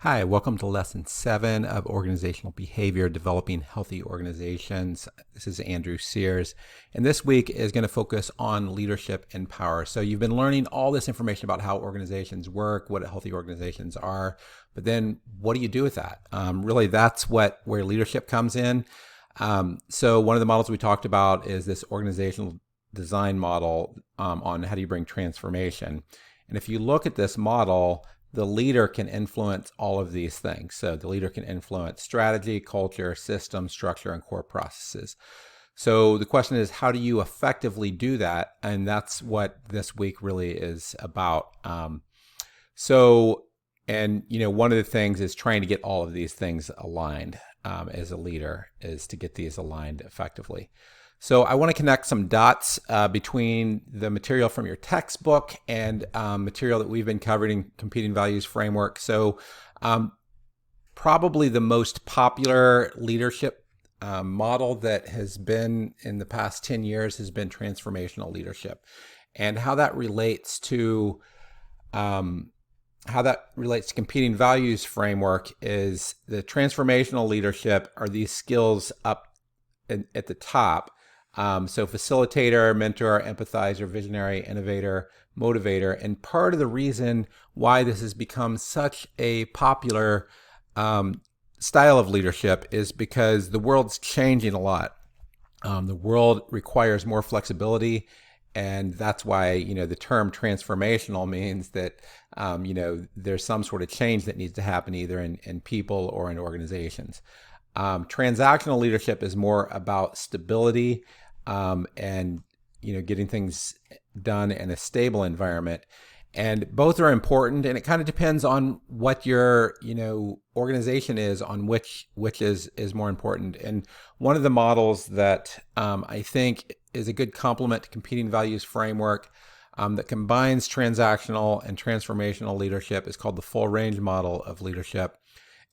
Hi, welcome to Lesson 7 of Organizational Behavior, Developing Healthy Organizations. This is Andrew Sears, and this week is going to focus on leadership and power. So you've been learning all this information about how organizations work, what healthy organizations are, but then what do you do with that? Really, that's where leadership comes in. So one of the models we talked about is this organizational design model on how do you bring transformation. And if you look at this model, the leader can influence all of these things. So the leader can influence strategy, culture, system, structure, and core processes. So the question is, how do you effectively do that? And that's what this week really is about. One of the things is trying to get all of these things aligned as a leader, is to get these aligned effectively. So I want to connect some dots between the material from your textbook and material that we've been covering in Competing Values Framework. So probably the most popular leadership model that has been in the past 10 years has been transformational leadership. And how that relates to Competing Values Framework is the transformational leadership are these skills up at the top. So facilitator, mentor, empathizer, visionary, innovator, motivator. And part of the reason why this has become such a popular style of leadership is because the world's changing a lot. The world requires more flexibility. And that's why, the term transformational means that, there's some sort of change that needs to happen either in people or in organizations. Transactional leadership is more about stability and getting things done in a stable environment, and both are important. And it kind of depends on what your organization is, on which is more important. And one of the models that I think is a good complement to Competing Values Framework that combines transactional and transformational leadership is called the full range model of leadership.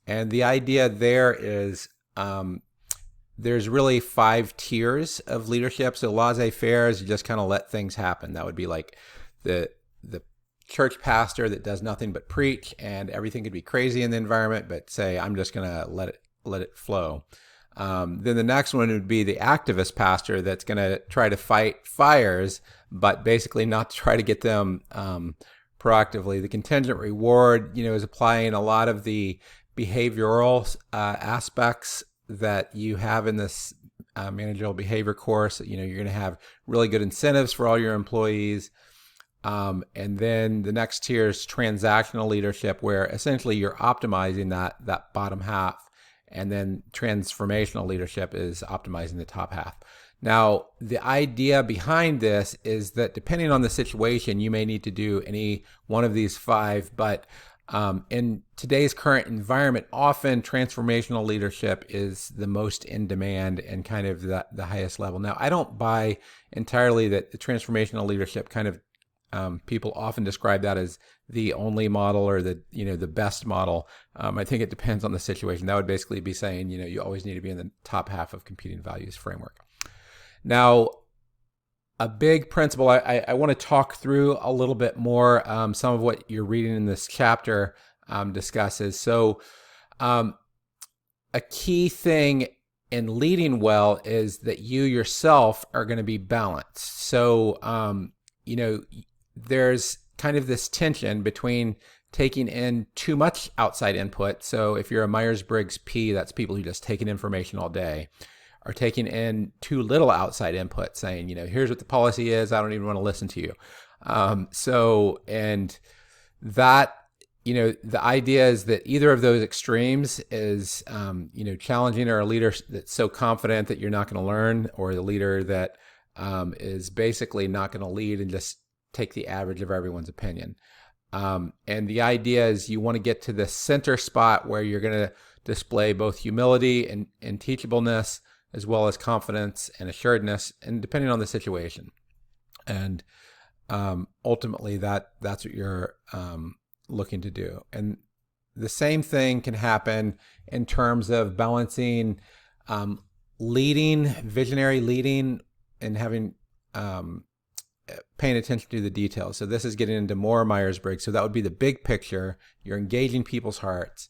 And the idea there is there's really 5 tiers of leadership. So laissez-faire is you just kind of let things happen. That would be like the church pastor that does nothing but preach, and everything could be crazy in the environment, but say, I'm just going to let it flow. Then the next one would be the activist pastor that's going to try to fight fires, but basically not try to get them proactively. The contingent reward, is applying a lot of the behavioral aspects that you have in this managerial behavior course. You're going to have really good incentives for all your employees. And then the next tier is transactional leadership, where essentially you're optimizing that bottom half. And then transformational leadership is optimizing the top half. Now, the idea behind this is that depending on the situation, you may need to do any one of these 5, but in today's current environment, often transformational leadership is the most in demand and kind of the highest level. Now, I don't buy entirely that the transformational leadership kind of people often describe that as the only model or the best model. I think it depends on the situation. That would basically be saying you always need to be in the top half of Competing Values Framework. Now, a big principle I want to talk through a little bit more. Some of what you're reading in this chapter discusses. So a key thing in leading well is that you yourself are going to be balanced. So, there's kind of this tension between taking in too much outside input. So if you're a Myers-Briggs P, that's people who just take in information all day, are taking in too little outside input, saying, here's what the policy is, I don't even want to listen to you. And that, the idea is that either of those extremes is, challenging, or a leader that's so confident that you're not going to learn, or the leader that is basically not going to lead and just take the average of everyone's opinion. And the idea is you want to get to the center spot where you're going to display both humility and teachableness, as well as confidence and assuredness, and depending on the situation. And ultimately, that's what you're looking to do. And the same thing can happen in terms of balancing leading, visionary leading, and having paying attention to the details. So this is getting into more Myers-Briggs. So that would be the big picture. You're engaging people's hearts.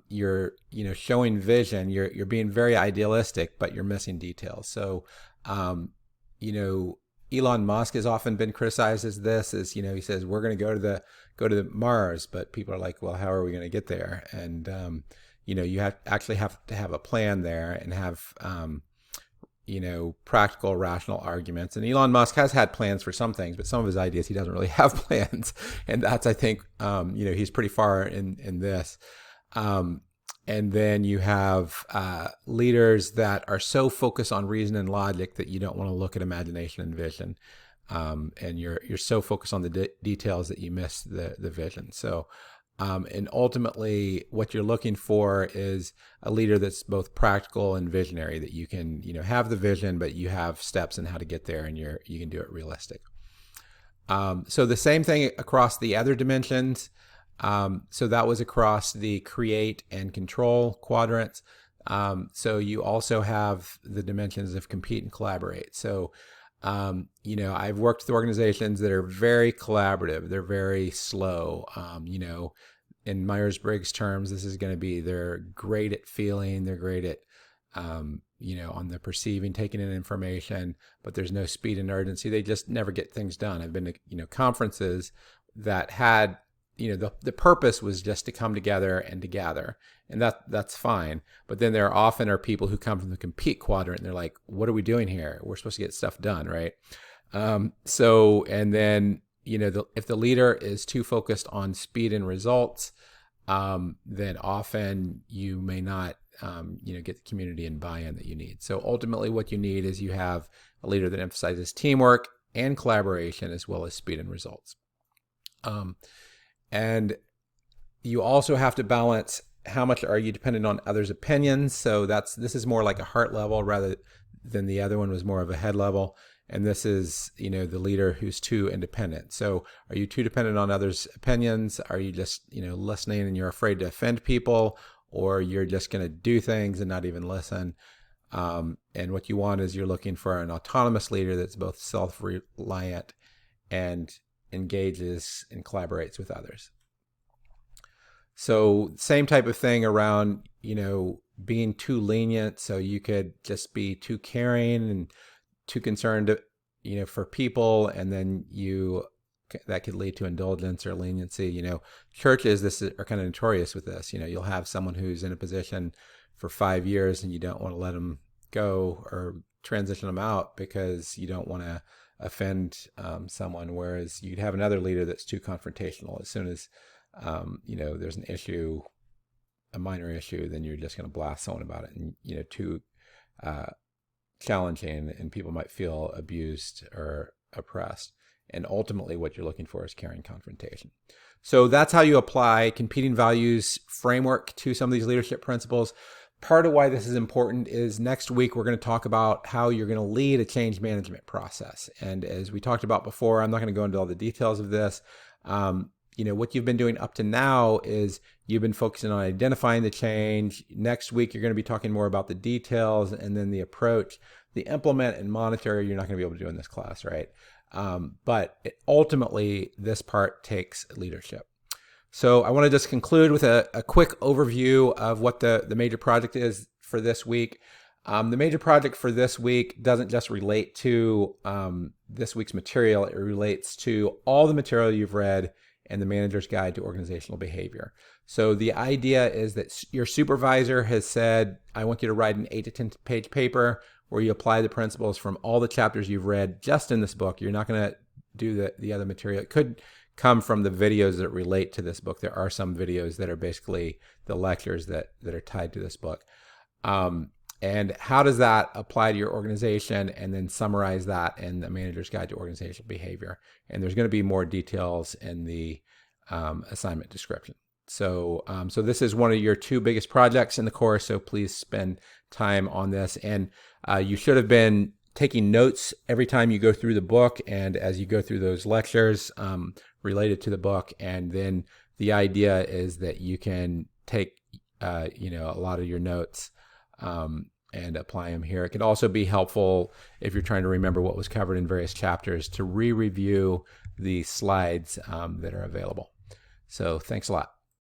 you're showing vision. You're being very idealistic, but you're missing details. So you know, Elon Musk has often been criticized as this, as he says we're going to go to the Mars, but people are like, well, how are we going to get there? And you have to have a plan there and have practical, rational arguments. And Elon Musk has had plans for some things, but some of his ideas he doesn't really have plans, and that's, I think, he's pretty far in this. And then you have leaders that are so focused on reason and logic that you don't want to look at imagination and vision. And you're so focused on the details that you miss the vision. So, and ultimately, what you're looking for is a leader that's both practical and visionary. That you can, have the vision, but you have steps in how to get there, and you can do it realistic. So the same thing across the other dimensions. So that was across the create and control quadrants. So you also have the dimensions of compete and collaborate. So, I've worked with organizations that are very collaborative. They're very slow. In Myers-Briggs terms, this is going to be, they're great at feeling. They're great at, on the perceiving, taking in information, but there's no speed and urgency. They just never get things done. I've been to, conferences that had, the purpose was just to come together and to gather, and that's fine. But then there often are people who come from the compete quadrant, and they're like, what are we doing here? We're supposed to get stuff done, right? And then, if the leader is too focused on speed and results, then often you may not, get the community and buy-in that you need. So ultimately what you need is you have a leader that emphasizes teamwork and collaboration as well as speed and results. And you also have to balance how much are you dependent on others' opinions. So this is more like a heart level rather than the other one was more of a head level. And this is, the leader who's too independent. So are you too dependent on others' opinions? Are you just, listening and you're afraid to offend people, or you're just going to do things and not even listen? And what you want is you're looking for an autonomous leader that's both self-reliant and engages and collaborates with others. So same type of thing around, being too lenient. So you could just be too caring and too concerned, for people, and then that could lead to indulgence or leniency. Churches are kind of notorious with this. You'll have someone who's in a position for 5 years and you don't want to let them go or transition them out because you don't want to offend someone, whereas you'd have another leader that's too confrontational. As soon as there's an issue, a minor issue, then you're just going to blast someone about it, and too challenging, and people might feel abused or oppressed. And ultimately what you're looking for is caring confrontation. So that's how you apply competing values framework to some of these leadership principles. Part of why this is important is next week we're going to talk about how you're going to lead a change management process. And as we talked about before, I'm not going to go into all the details of this. What you've been doing up to now is you've been focusing on identifying the change. Next week, you're going to be talking more about the details and then the approach. The implement and monitor, you're not going to be able to do in this class, right? But ultimately, this part takes leadership. So I want to just conclude with a quick overview of what the major project is for this week. The major project for this week doesn't just relate to this week's material. It relates to all the material you've read and the Manager's Guide to Organizational Behavior. So the idea is that your supervisor has said, I want you to write an 8 to 10 page paper where you apply the principles from all the chapters you've read just in this book. You're not going to do the other material. It could come from the videos that relate to this book. There are some videos that are basically the lectures that are tied to this book. And how does that apply to your organization? And then summarize that in the Manager's Guide to Organizational Behavior. And there's going to be more details in the assignment description. So this is one of your 2 biggest projects in the course, so please spend time on this. And you should have been taking notes every time you go through the book and as you go through those lectures related to the book. And then the idea is that you can take a lot of your notes and apply them here. It could also be helpful if you're trying to remember what was covered in various chapters to re-review the slides that are available. So thanks a lot.